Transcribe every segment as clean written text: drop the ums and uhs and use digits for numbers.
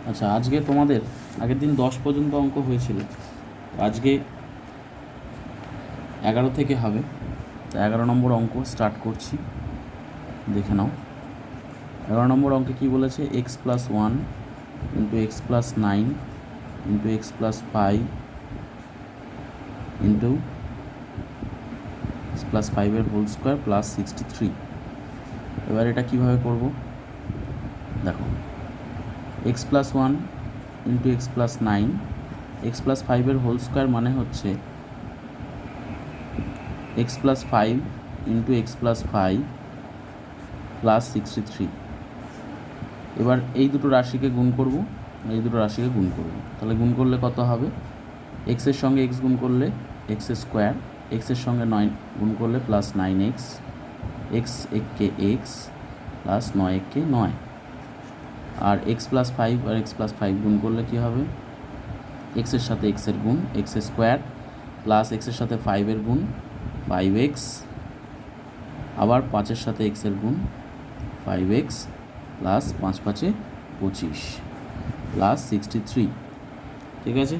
আচ্ছা, আজকে তোমাদের আগের দিন 10 পর্যন্ত অঙ্ক হয়েছিল, আজকে 11 থেকে হবে। তো 11 নম্বর অঙ্ক স্টার্ট করছি, দেখে নাও। 11 নম্বর অঙ্কে কী বলেছে? x+1 into x+9 into x+5 into x+5 whole square plus 63। এবার এটা কীভাবে করব দেখো। x+1 into x+9 x+5 whole square মানে হচ্ছে x+5 ইন্টু x+5 প্লাস 63। এবার এই দুটো রাশিকে গুণ করব, তাহলে গুণ করলে কত হবে? এক্সের সঙ্গে এক্স গুণ করলে এক্স স্কোয়ার, এক্সের সঙ্গে 9 গুণ করলে প্লাস 9x, এক্স এককে এক্স প্লাস 9 এককে 9। আর x+5 আর x+5 গুণ করলে কী হবে? এক্সের সাথে এক্সের গুণ এক্স স্কোয়ার প্লাস এক্সের সাথে 5-এর গুণ 5x, আবার 5-এর সাথে এক্সের গুণ 5x প্লাস 5×5 = 25 প্লাস 63। ঠিক আছে,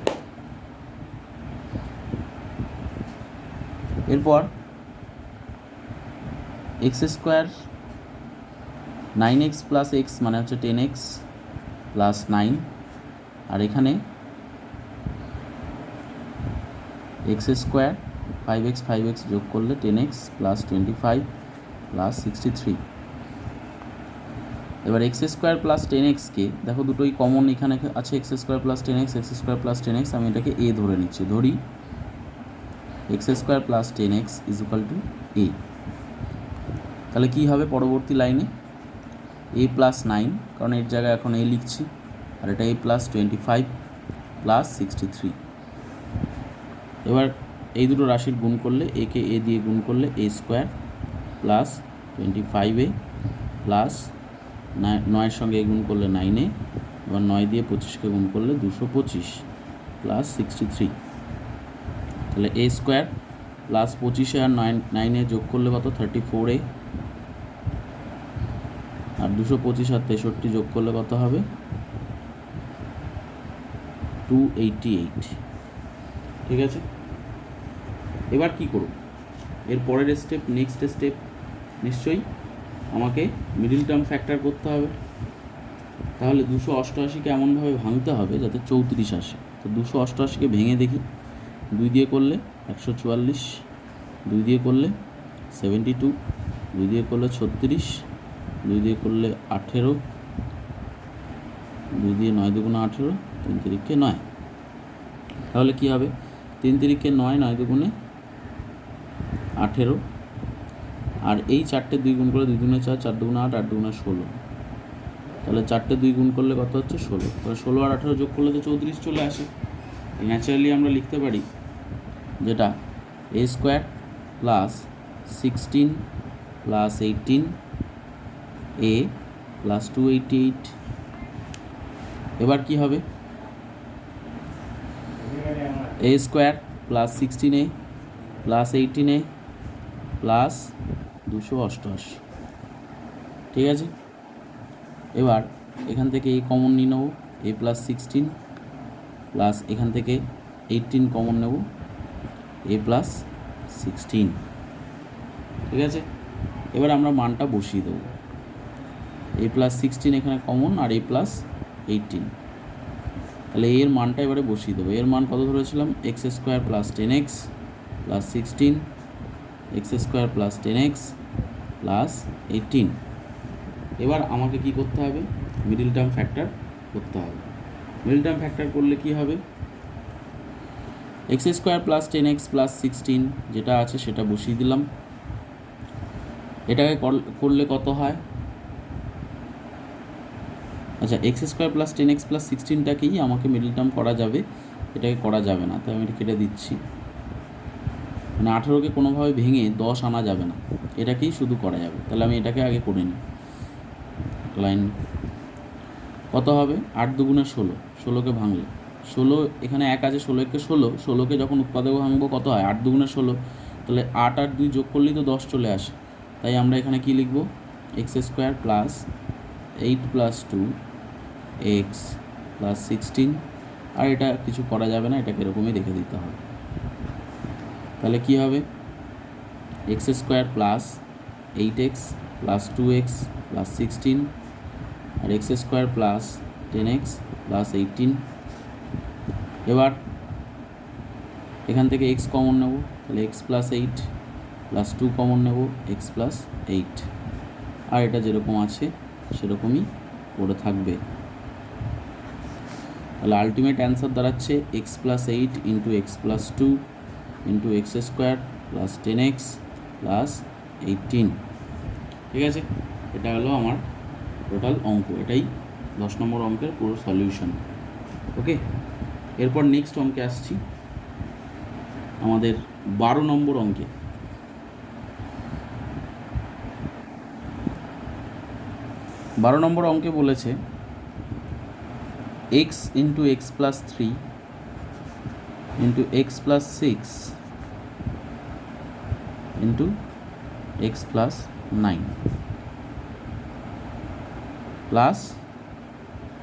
এরপর x square 9x plus x মানে হচ্ছে 10x প্লাস 9, আর এখানে এক্স স্কোয়ার 5x যোগ করলে 10x প্লাস 25 প্লাস 63। এবার এক্স স্কোয়ার প্লাস 10xকে দেখো, দুটোই কমন এখানে আছে, এক্স স্কোয়ার প্লাস 10x, আমি এটাকে এ ধরে নিচ্ছি। ধরি এক্স স্কোয়ার প্লাস 10x = এ। তাহলে কী হবে পরবর্তী লাইনে? a+9, কারণ এর জায়গায় এখন এ লিখছি, আর এটা a+25 প্লাস 63। এবার এই দুটো রাশির গুণ করলে, একে এ দিয়ে গুণ করলে a square plus 25a plus 9-এর সঙ্গে এ গুণ করলে 9a, এবার 9 দিয়ে 25কে গুণ করলে 225 প্লাস 63। তাহলে a স্কোয়ার প্লাস 25 আর 9-এ যোগ করলে কত? 34a, আর 225 আর 63 যোগ করলে কত হবে? 288। ঠিক আছে, এবার কি করব? এর পরের স্টেপ, নেক্সট স্টেপ নিশ্চয়ই আমাকে মিডিল টার্ম ফ্যাক্টর করতে হবে। তাহলে 288কে এমনভাবে ভাঙতে হবে যাতে 34 আসে। তো 288কে ভেঙে দেখি। 2 দিয়ে করলে 144, 2 দিয়ে করলে 72, 2 দিয়ে করলে 36, 2 দিয়ে করলে 18, 2 দিয়ে 9 দুগুণে 18, 3 তিরিকে 9। তাহলে কী হবে? 3 তিরিকে 9, 9 দুগুণে 18, আর এই 4টে 2 গুণ করে 2 দুগুণে 4, 4 দুগুণে 8, 8 দুগুণে 16। তাহলে 4টে 2 গুণ করলে কত হচ্ছে? 16। তাহলে 16 আর 18 যোগ করলে তো 34 চলে আসে। ন্যাচারালি আমরা লিখতে পারি যেটা a square plus 16 plus 18a plus 288। এবার কি হবে? a square plus 16a plus 18a plus 288। ঠিক আছে, এবার এখান থেকে এই কমন নিয়ে নেব, a+16 প্লাস এখান থেকে 18 কমন নেব, a+16। ঠিক আছে, এবার আমরা মানটা বসিয়ে দেবো। a+16 এখানে কমন আর a+18, তাহলে এর মানটা এবারে বসিয়ে দেবো। এর মান কত ধরেছিলাম? X square plus 10x plus 16, x square plus 10x plus 18। এবার আমাকে কি করতে হবে? মিডিল টার্ম ফ্যাক্টর করতে হবে। মিডিল টার্ম ফ্যাক্টর করলে কি হবে? X square plus 10x plus 16 যেটা আছে সেটা বসিয়ে দিলাম। এটাকে করলে কত হয়? আচ্ছা, x square plus 10x plus 16টাকেই আমাকে মিডিল টার্ম করা যাবে, এটাকে করা যাবে না, তাই আমি এটা কেটে দিচ্ছি। মানে 18কে কোনোভাবে ভেঙে 10 আনা যাবে না, এটাকেই শুধু করা যাবে। তাহলে আমি এটাকে আগে করে নিই। লাইন কত হবে? 8 দুগুণে 16, 16কে ভাঙলে 16, এখানে 1 আছে, 16কে 16, 16কে যখন উৎপাদকে ভাঙবো কত হয়? 8 দুগুণে 16। তাহলে 8 আর 2 যোগ করলেই তো 10 চলে আসে। তাই আমরা এখানে কি লিখব? X square plus 8 + 2x plus 16, আর এটা কিছু করা যাবে না, এটাকে এরকমই রেখে দিতে হবে। তাহলে কী হবে, x square plus 8x plus 2x plus 16 আর x square plus 10x plus 18। এবার এখান থেকে x কমন নেব, তাহলে x প্লাস 8 প্লাস 2 কমন নেব, x প্লাস 8, আর এটা যেরকম আছে সেরকমই পড়ে থাকবে। তাহলে আলটিমেট অ্যান্সার দাঁড়াচ্ছে x plus 8 into x plus 2 into x square plus 10x plus 18। ঠিক আছে, এটা হলো আমার টোটাল অঙ্ক, এটাই 10 নম্বর অঙ্কের পুরো সলিউশন। ওকে, এরপর নেক্সট অঙ্কে আসছি, আমাদের 12 নম্বর অঙ্কে। 12 নম্বর অঙ্কে বলেছে x into x plus 3 into x plus 6 into x plus 9 plus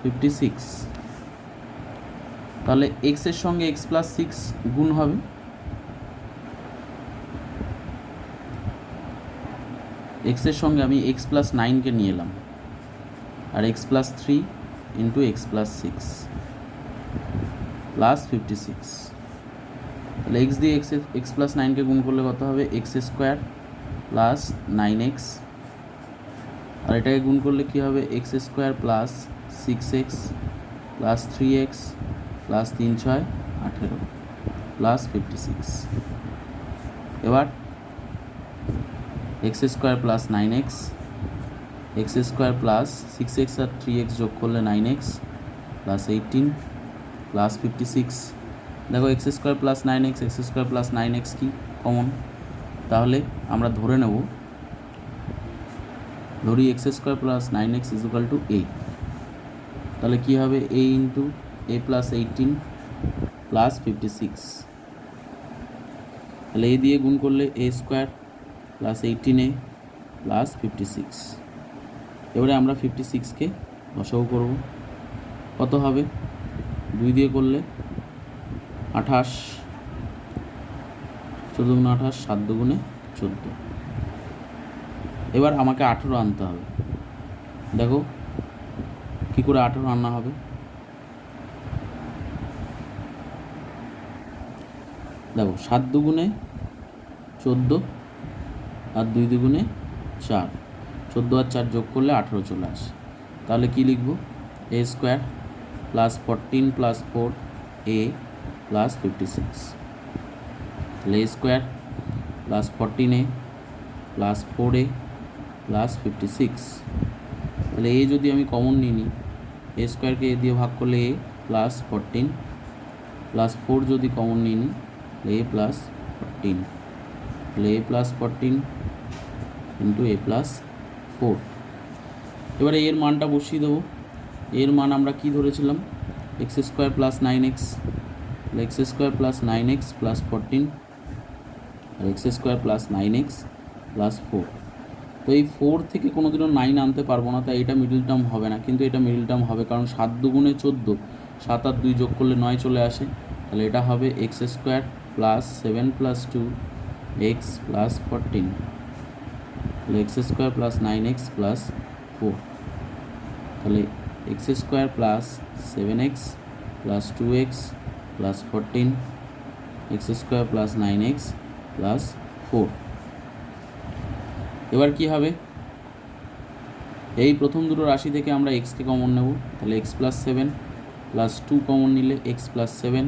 56। তাহলে এক্সের সঙ্গে এক্স প্লাস 6 গুণ হবে, এক্সের সঙ্গে আমি এক্স প্লাস 9কে নিয়ে এলাম, আর x plus 3 into x plus 6 plus 56। তাহলে এক্স দিয়ে এক্স প্লাস 9কে গুণ করলে কত হবে, এক্স স্কোয়ার প্লাস 9x, আর এটাকে গুণ করলে কী হবে, x square plus 6x plus 3x plus 3 6 18 plus 56। এবার x square plus 9x, x square plus 6x আর 3x যোগ করলে 9x প্লাস 18 প্লাস 56। দেখো x square plus 9x, x square plus 9x কি common, তাহলে আমরা ধরে নেব, ধরি x square plus 9x is equal two a। তাহলে কী হবে, a into a plus 18 plus 56। তাহলে a দিয়ে গুণ করলে a square plus 18a plus 56। এবারে আমরা 56কে লসাগু করব, কত হবে, 2 দিয়ে করলে 28, 14 গুণে 28, 7 দুগুণে 14। এবার আমাকে 18 আনতে হবে। দেখো কী করে 18 আনা হবে, দেখো 7 দুগুণে 14 আর 2 দুগুণে 4, 14 আর 4 যোগ করলে 18 চলে আসে। তাহলে কি লিখব, a square plus 14 plus 4a plus 56। তাহলে a square plus 14a plus 4a plus 56। তাহলে a যদি আমি কমন নিই, a স্কোয়ারকে a দিয়ে ভাগ করলে a প্লাস 14 প্লাস 4 যদি কমন নিই তাহলে a প্লাস 14, তাহলে a plus 14 into a plus 4। এবারে এর মানটা বসিয়ে দেবো, এর মান আমরা কি ধরেছিলাম, x square plus 9x, x square plus 9x plus 14 আর x square plus 9x plus 4। তো এই 4 থেকে কোনো দিনও 9 আনতে পারবো না, তাই এটা মিডল টার্ম হবে না, কিন্তু এটা মিডল টার্ম হবে, কারণ 7 দুগুণে 14, 7 আর 2 যোগ করলে 9 চলে আসে। তাহলে এটা হবে x square plus 7 plus 2 x plus 14, তাহলে x square plus 9x plus 4। তাহলে x square plus 7x plus 2x plus 14, x square plus 9x plus 4। এবার কি হবে, এই প্রথম দুটো রাশি থেকে আমরা এক্সকে কমন নেব, তাহলে এক্স প্লাস 7 প্লাস 2 কমন নিলে x plus 7,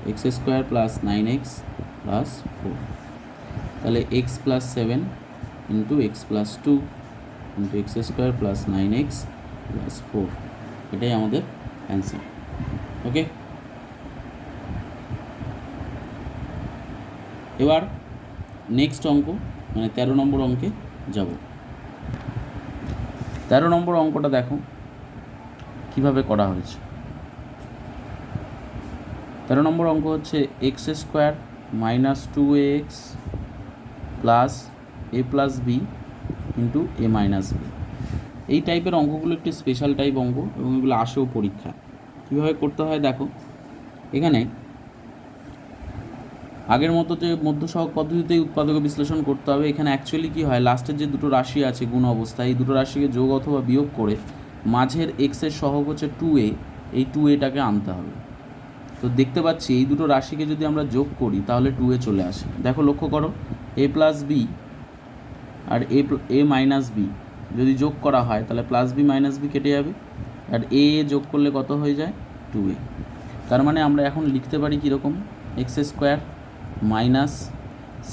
x square plus 9x plus 4। তাহলে x plus 7 into x plus 2 into x square plus 9x plus 4, এটাই আমাদের অ্যান্সার। ওকে, এবার নেক্সট অঙ্ক মানে 13 নম্বর অঙ্কে যাব। 13 নম্বর অঙ্কটা দেখো কিভাবে করা হয়েছে। 13 নম্বর অঙ্ক হচ্ছে x square minus 2ax plus a plus b into a minus b। এই টাইপের অঙ্কগুলো একটি স্পেশাল টাইপ অঙ্ক এবং এগুলো আসেও পরীক্ষা। কীভাবে করতে হয় দেখো, এখানে আগের মতো যে মধ্য সহগ পদ্ধতিতেই উৎপাদক বিশ্লেষণ করতে হবে। এখানে অ্যাকচুয়ালি কী হয়, লাস্টের যে দুটো রাশি আছে গুণ অবস্থায়, এই দুটো রাশিকে যোগ অথবা বিয়োগ করে মাঝের এক্সের সহগ হচ্ছে 2a, এই 2aটাকে আনতে হবে। তো দেখতে পাচ্ছি এই দুটো রাশিকে যদি আমরা যোগ করি তাহলে 2a চলে আসে। দেখো লক্ষ্য করো, a প্লাস বি আর a মাইনাস বি যদি যোগ করা হয় তাহলে প্লাস বি মাইনাস বি কেটে যাবে, আর এ যোগ করলে কত হয়ে যায়, 2a। তার মানে আমরা এখন লিখতে পারি কীরকম, x square minus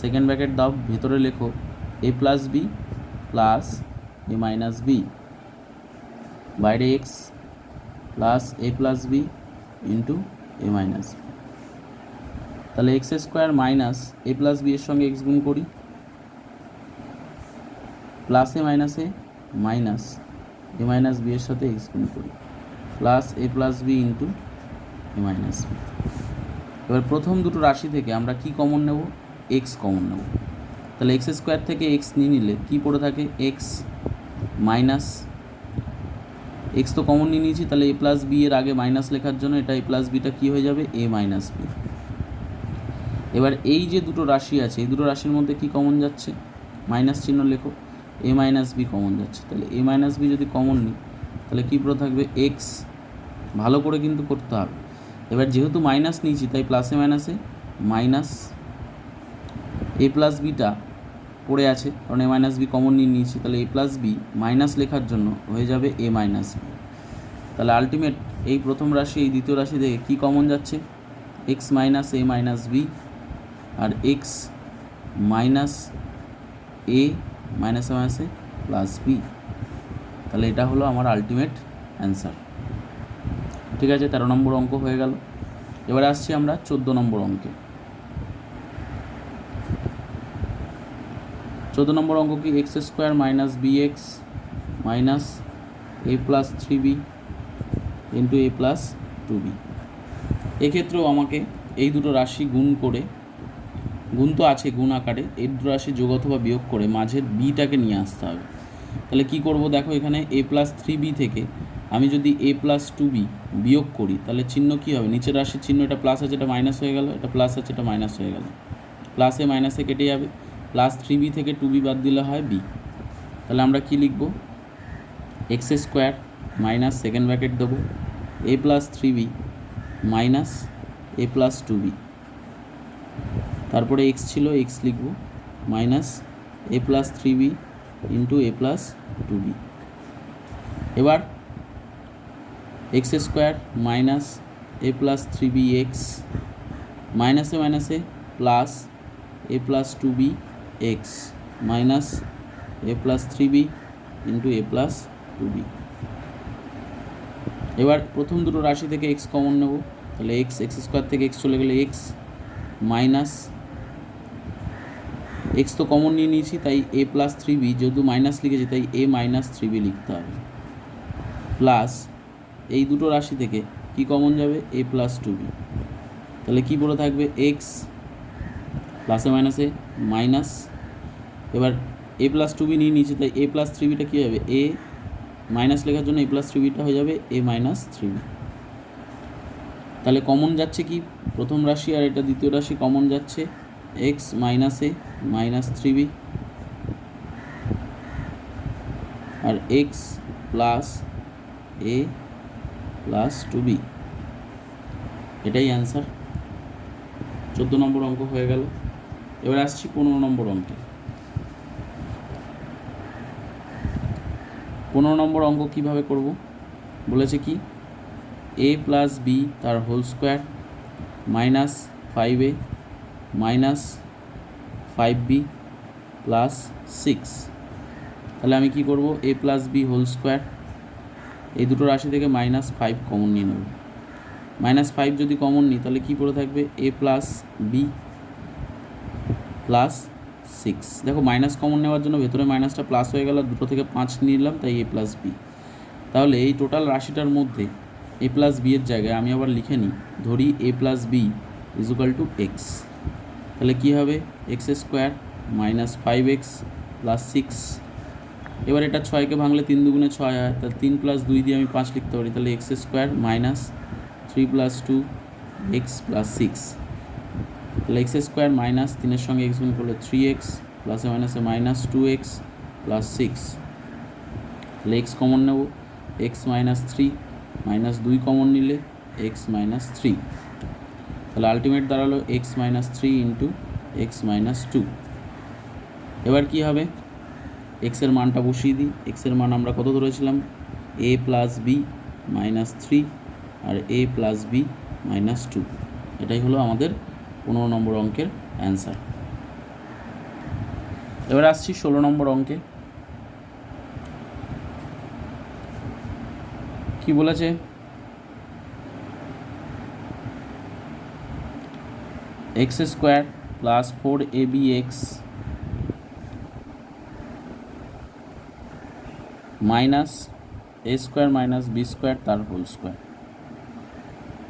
second bracket দাও, ভেতরে লেখো এ প্লাস বি প্লাস এ মাইনাস বি, বাইরে এক্স প্লাস এ প্লাস বি ইন্টু এ মাইনাস বি। তাহলে x square minus a plus B এর সঙ্গে এক্স গুণ করি, প্লাস এ মাইনাস বি এর সাথে এক্স গুণ করি, প্লাস এ প্লাস বি ইন্টু এ মাইনাস বি। এবার প্রথম দুটো রাশি থেকে আমরা কি কমন নেব, এক্স কমন নেব। তাহলে এক্স স্কোয়ার থেকে এক্স নিয়ে নিলে কী পড়ে থাকে, এক্স মাইনাস এক্স তো কমন নিয়ে নিয়েছি, তাহলে এ প্লাস বি এর আগে মাইনাস লেখার জন্য এটা এ প্লাস বিটা কী হয়ে যাবে, এ মাইনাস বি। এবার এই যে দুটো রাশি আছে এই দুটো রাশির মধ্যে কি কমন যাচ্ছে, মাইনাস চিহ্ন লেখো, এ মাইনাস বি কমন যাচ্ছে। তাহলে এ মাইনাস বি যদি কমন নিই তাহলে কী পড়ে থাকবে, এক্স। ভালো করে কিন্তু করতে হবে। এবার যেহেতু মাইনাস নিয়েছি তাই প্লাসে মাইনাসে মাইনাস এ প্লাস বিটা পড়ে আছে, কারণ এ মাইনাস বি কমন নিয়ে নিয়েছি। তাহলে এ প্লাস বি মাইনাস লেখার জন্য হয়ে যাবে এ মাইনাস বি। তাহলে আলটিমেট এই প্রথম রাশি এই দ্বিতীয় রাশি থেকে কী কমন যাচ্ছে, এক্স মাইনাস এ মাইনাস বি আর এক্স মাইনাস এ মাইনাসে মাইনাসে প্লাস বি। তাহলে এটা হলো আমার আলটিমেট অ্যান্সার। ঠিক আছে, 13 নম্বর অঙ্ক হয়ে গেল। এবারে আসছি আমরা 14 নম্বর অঙ্কে। 14 নম্বর অঙ্ক কি, x square minus b x minus a plus 3b into a plus 2b। এক্ষেত্রেও আমাকে এই দুটো রাশি গুণ করে, গুণ তো আছে গুণ আকারে, এই দুটো রাশি যোগ অথবা বিয়োগ করে মাঝের বিটাকে নিয়ে আসতে হবে। তাহলে কি করব দেখো, এখানে এ প্লাস 3b থেকে আমি যদি এ প্লাস 2b বিয়োগ করি তাহলে চিহ্ন কী হবে, নিচের রাশির চিহ্ন এটা প্লাস আছে এটা মাইনাস হয়ে গেল, এটা প্লাস আছে এটা মাইনাস হয়ে গেল, প্লাসে মাইনাসে কেটে যাবে, প্লাস 3b থেকে 2b বাদ দিলে হয় b। তাহলে আমরা কি লিখব, x square minus second bracket দেবো এ plus 3b minus a plus 2b, তারপরে এক্স ছিল এক্স লিখব, minus a plus 3b into a plus 2b। এবার x square minus a plus 3b x মাইনাসে মাইনাসে plus A plus 2b x minus a plus 3b into a plus 2b। এবার প্রথম দুটো রাশি থেকে এক্স কমন নেব, তাহলে এক্স স্কোয়ার থেকে এক্স চলে গেলে এক্স মাইনাস এক্স তো কমন নিয়ে নিয়েছি তাই এ প্লাস 3b, যেহেতু মাইনাস লিখেছি তাই এ মাইনাস 3b লিখতে হবে, প্লাস এই দুটো রাশি থেকে কি কমন যাবে, এ প্লাস 2b। তাহলে কি পড়ে থাকবে, এক্স প্লাসে মাইনাসে মাইনাস, এবার এ প্লাস 2b নিয়ে নিয়েছি তাই এ প্লাস 3bটা কী হবে, এ মাইনাস লেখার জন্য এ প্লাস 3bটা হয়ে যাবে এ মাইনাস 3b। তাহলে কমন যাচ্ছে কি, প্রথম রাশি আর এটা দ্বিতীয় রাশি কমন যাচ্ছে এক্স মাইনাস এ মাইনাস 3b আর এক্স প্লাস এ প্লাস 2b, এটাই অ্যান্সার। 14 নম্বর অঙ্ক হয়ে গেল। এবার আসছি 15 নম্বর অঙ্কে। 15 নম্বর অঙ্ক কীভাবে করব, বলেছে কি, এ প্লাস বি তার whole square minus 5a minus 5b plus 6। তাহলে আমি কি করব, a plus b whole square, এই দুটো রাশি থেকে মাইনাস 5 কমন নিয়ে নেব, মাইনাস 5 যদি কমন নিই তাহলে কী পড়ে থাকবে, এ প্লাস বি প্লাস 6। দেখো মাইনাস কমন নেওয়ার জন্য ভেতরে মাইনাসটা প্লাস হয়ে গেল, দুটো থেকে 5 নিলাম তাই এ প্লাস বি। তাহলে এই টোটাল রাশিটার মধ্যে এ প্লাস বি এর জায়গায় আমি আবার লিখে নিই, ধরি a plus b is equal to x. তাহলে কী হবে, x square minus 5x plus 6 এবার এটা 6কে ভাঙলে 3 দুগুণে 6 হয়, তাহলে 3 + 2 দিয়ে আমি 5 লিখতে পারি, তাহলে এক্স স্কোয়ার মাইনাস 3 + 2 এক্স + 6, তাহলে এক্স স্কোয়ার মাইনাস 3-এর সঙ্গে এক্স গুণ করলে 3x প্লাসে মাইনাসে মাইনাস 2x + 6, তাহলে এক্স কমন নেব, এক্স মাইনাস 3 মাইনাস 2 কমন নিলে এক্স মাইনাস 3, তাহলে আলটিমেট দাঁড়ালো x minus 3 into x minus 2। এবার কী হবে, এক্সের মানটা বসিয়ে দিই। এক্সের মান আমরা কত ধরেছিলাম, a + b মাইনাস 3 আর a + b মাইনাস 2, এটাই হলো আমাদের 15 নম্বর অঙ্কের অ্যান্সার। এবার আসছি 16 নম্বর অঙ্কে। কি বলেছে, x square plus 4abx minus a square minus b square তার হোল স্কোয়ার।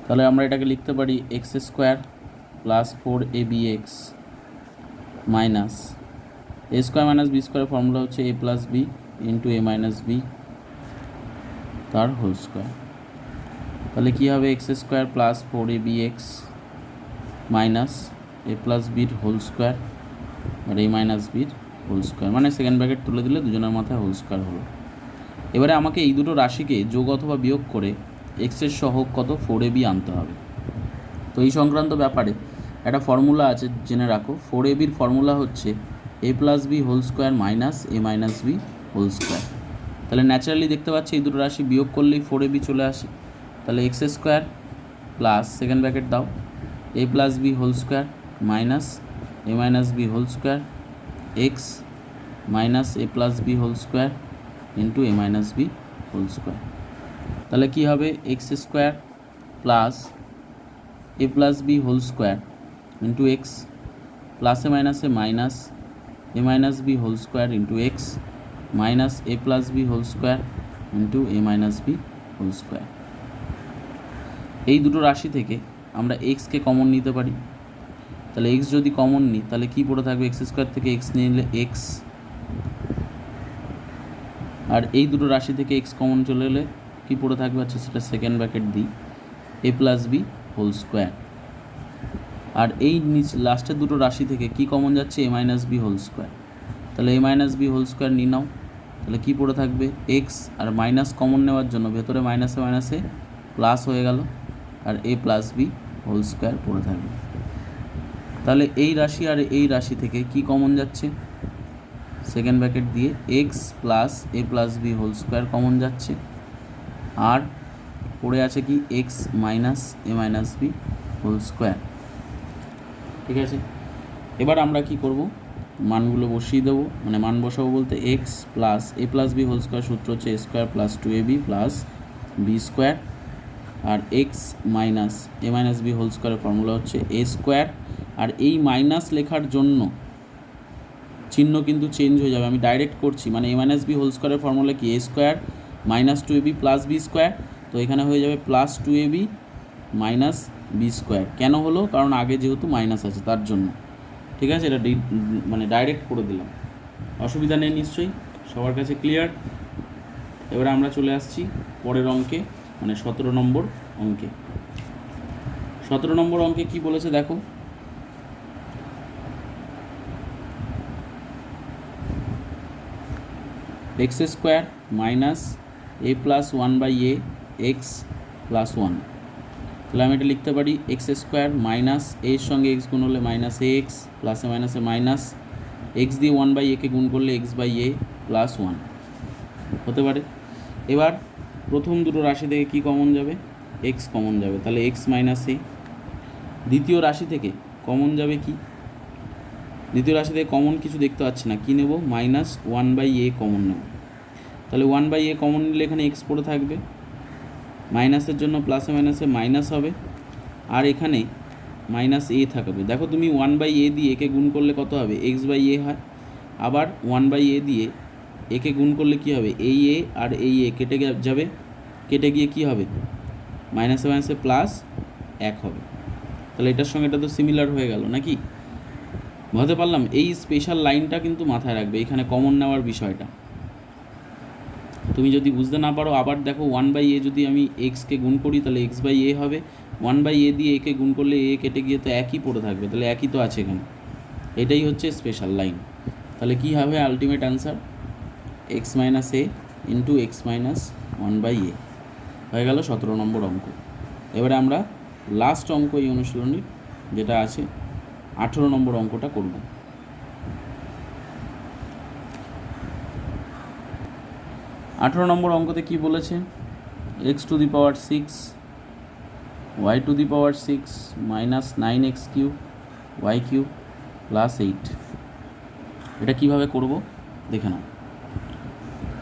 তাহলে আমরা এটাকে লিখতে পারি x square plus 4abx minus a square minus b স্কোয়ারের ফর্মুলা হচ্ছে a + b into a - b তার হোল স্কোয়ার। তাহলে কী হবে, x square plus 4abx minus a + bর হোল স্কোয়ার আর a - bর হোল স্কোয়ার, মানে সেকেন্ড ব্র্যাকেট তুলে দিলে দুজনের মাথায় হোল স্কোয়ার হলো। এবারে আমাকে এই দুটো রাশিকে যোগ অথবা বিয়োগ করে এক্সের সহগ কত 4ab আনতে হবে। তো এই সংক্রান্ত ব্যাপারে একটা ফর্মুলা আছে, জেনে রাখো। 4abর ফর্মুলা হচ্ছে a + b whole square minus a - b whole square. তাহলে ন্যাচারালি দেখতে পাচ্ছি এই দুটো রাশি বিয়োগ করলেই 4ab চলে আসে। তাহলে x square plus second bracket দাও a + b whole square minus a - b whole square x minus a + b whole square into a - b whole square. তাহলে কী হবে, x square plus a + b whole square into x প্লাসে মাইনাসে minus a - b whole square into x minus a + b whole square into a - b whole square. এই দুটো রাশি থেকে আমরা এক্সকে কমন নিতে পারি। তাহলে এক্স যদি কমন নিই তাহলে কী পড়ে থাকবে, এক্স স্কোয়ার থেকে এক্স নিয়ে নিলে এক্স, আর এই দুটো রাশি থেকে এক্স কমন চলে এলে কী পড়ে থাকবে, হচ্ছে সেটা সেকেন্ড ব্র্যাকেট দিই a + b হোল স্কোয়ার, আর এই নিচ লাস্টের দুটো রাশি থেকে কি কমন যাচ্ছে a - b হোল স্কোয়ার। তাহলে a - b হোল স্কোয়ার নিয়ে নাও, তাহলে কী পড়ে থাকবে এক্স, আর মাইনাস কমন নেওয়ার জন্য ভেতরে মাইনাসে মাইনাসে প্লাস হয়ে গেল, আর a + b হোল স্কোয়ার পড়ে থাকবে। তাহলে এই রাশি আর এই রাশি থেকে কি কমন যাচ্ছে, সেকেন্ড ব্র্যাকেট দিয়ে x plus a + b whole square common যাচ্ছে, আর পড়ে আছে কি x minus a - b whole square. ঠিক আছে, এবার আমরা কি করব, মানগুলো বসিয়ে দেবো, মানে মান বসাবো বলতে x plus a + b whole square সূত্র হচ্ছে a square plus 2ab plus b square, আর x minus a - b whole স্কোয়ারের ফর্মুলা হচ্ছে a স্কোয়ার, আর এই মাইনাস লেখার জন্য চিহ্ন কিন্তু চেঞ্জ হয়ে যাবে, আমি ডাইরেক্ট করছি, মানে a - b হোল স্কোয়ারের ফর্মুলা কি a square minus 2ab plus b square, তো এখানে হয়ে যাবে plus 2ab minus b square. কেন হলো, কারণ আগে যেহেতু মাইনাস আছে তার জন্য। ঠিক আছে, এটা মানে ডাইরেক্ট করে দিলাম, অসুবিধা নেই নিশ্চয়ই, সবার কাছে ক্লিয়ার। এবারে আমরা চলে আসছি পরের অঙ্কে, মানে 17 নম্বর অঙ্কে। 17 নম্বর অঙ্কে কি বলেছে দেখো, x square minus a + 1/a x plus 1। তাহলে আমি এটা লিখতে পারি এক্স স্কোয়ার মাইনাস এর সঙ্গে এক্স গুণ হলে মাইনাস এ এক্স প্লাসে মাইনাসে মাইনাস এক্স দিয়ে 1/a-কে গুণ করলে x/a প্লাস 1 হতে পারে। এবার প্রথম দুটো রাশি থেকে কি কমন যাবে, এক্স কমন যাবে, তাহলে এক্স মাইনাস এ। দ্বিতীয় রাশি থেকে কমন যাবে কি, দ্বিতীয় রাশি থেকে কমন কিছু দেখতে পাচ্ছি না, কি নেব, মাইনাস 1/a কমন নেব। তাহলে 1/a কমন নিলে এখানে এক্স পড়ে থাকবে, মাইনাসের জন্য প্লাসে মাইনাসে মাইনাস হবে, আর এখানে মাইনাস এ থাকবে। দেখো তুমি 1/a দিয়ে একে গুণ করলে কত হবে, x/a হয়, আবার 1/a দিয়ে একে গুণ করলে কি হবে, এই এ আর এই এ কেটে যাবে, কেটে গিয়ে কি হবে, মাইনাসে মাইনাসে প্লাস 1 হবে। তাহলে এটার সঙ্গে এটা তো সিমিলার হয়ে গেল নাকি, বুঝতে পারলাম। এই স্পেশাল লাইনটা কিন্তু মাথায় রাখবে, এখানে কমন নেওয়ার বিষয়টা। তুমি যদি বুঝতে না পারো আবার দেখো 1/a যদি আমি এক্সকে গুণ করি তাহলে x/a হবে, 1/a দিয়ে একে গুণ করলে এ কেটে গিয়ে তো একই পড়ে থাকবে, তাহলে একই তো আছে এখানে। এটাই হচ্ছে স্পেশাল লাইন। তাহলে কী হবে ultimate answer? x - a into x - 1/a হয়ে গেল 17 নম্বর অঙ্ক। এবারে আমরা লাস্ট অঙ্ক এই অনুশীলনীর যেটা আছে 18 নম্বর অঙ্কটা করব। 18 নম্বর অঙ্কতে কি বলেছে? x⁶ y⁶ minus 9x³ y³ plus 8। এটা কীভাবে করব দেখে নাও।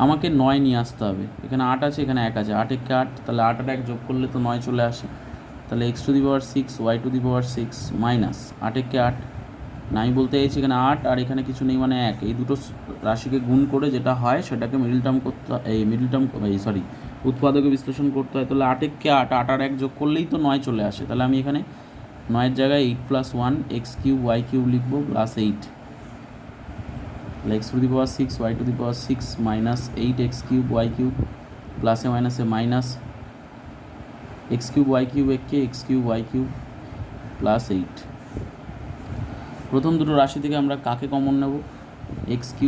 আমাকে 9 নিয়ে আসতে হবে, এখানে 8 আছে, এখানে 1 আছে, 8 একে 8, তাহলে 8 আর 1 যোগ করলে তো 9 চলে আসে। তাহলে x⁶ y⁶ মাইনাস 8 একে 8, 9 বলতে চাইছি এখানে 8 আর এখানে কিছু নেই মানে 1, এই দুটো রাশিকে গুণ করে যেটা হয় সেটাকে উৎপাদকে বিশ্লেষণ করতে হয়। তাহলে 8 একে 8, 8 আর 1 যোগ করলেই তো 9 চলে আসে। তাহলে আমি এখানে 9-এর জায়গায় 8 + 1 x³ y³ লিখব প্লাস 8। তাহলে x⁶ y⁶ minus 8x³ y³ প্লাসে মাইনাসে মাইনাস x³ y³ একে x³ y³ প্লাস 8। প্রথম দুটো রাশি থেকে আমরা কাকে কমন নেব? x³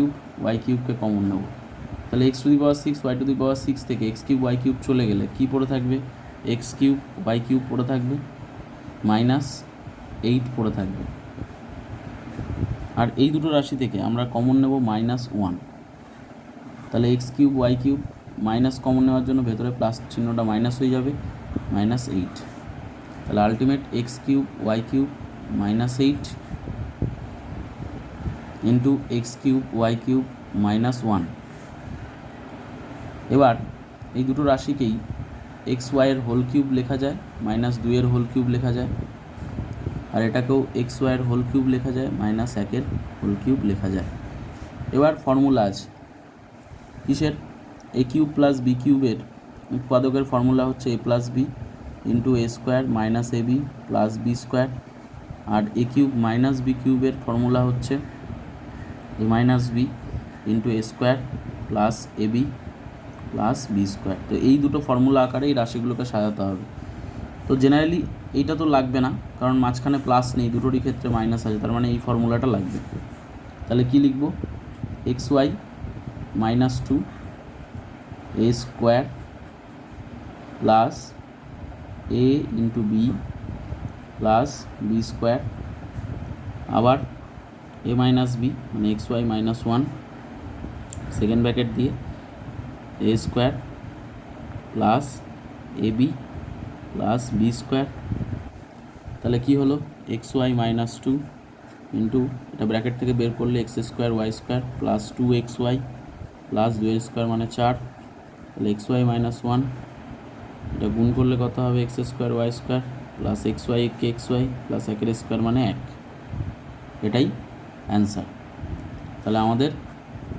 y³ কমন নেব। তাহলে x⁶ y⁶ থেকে x³ y³ চলে গেলে কি পড়ে থাকবে? x³ y³ পড়ে থাকবে, মাইনাস 8 পড়ে থাকবে। আর এই দুটো রাশি থেকে আমরা কমন নেব -1। তাহলে x³ y³ মাইনাস কমন নেওয়ার জন্য ভেতরে প্লাস চিহ্নটা মাইনাস হয়ে যাবে, -8। তাহলে ultimate x³ y³ -8 into x³ y³ -1। এবার এই দুটো রাশিকেই xy এর হোল কিউব লেখা যায়, -2 এর হোল কিউব লেখা যায়, আর এটাকেও xy এর হোল কিউব লেখা যায়, -1 এর হোল কিউব লেখা যায়। এবার ফর্মুলা আছে কিসের? a³ + b³ এর উৎপাদকের ফর্মুলা হচ্ছে a + b into a² - ab plus b², আর a³ - b³ এর ফর্মুলা হচ্ছে a - b into a² plus ab plus b²। তো এই দুটো ফর্মুলা আকারে এই রাশিগুলোকে সাজাতে হবে। তো জেনারেলি এইটা তো লাগবে না, কারণ মাঝখানে প্লাস নেই, দুটোরই ক্ষেত্রে মাইনাস আছে, তার মানে এই ফর্মুলাটা লাগবে। তাহলে কি লিখব? xy -2 a² plus a into b plus b², আবার a - b মানে xy -1 সেকেন্ড ব্র্যাকেট দিয়ে a² plus ab plus b²। তাহলে কি হলো? xy -2 ইন্টু এটা ব্র্যাকেট থেকে বের করলে x² y² plus 2xy plus 2² মানে 4। তাহলে xy -1 এটা গুণ করলে কত হবে? x² y² প্লাস xy একে xy প্লাস 1² মানে 1। এটাই অ্যান্সার। তাহলে আমাদের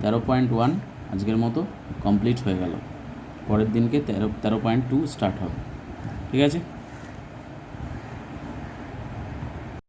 13.1 আজকের মতো কমপ্লিট হয়ে গেল। পরের দিনকে 13.2 স্টার্ট হবে। ঠিক আছে।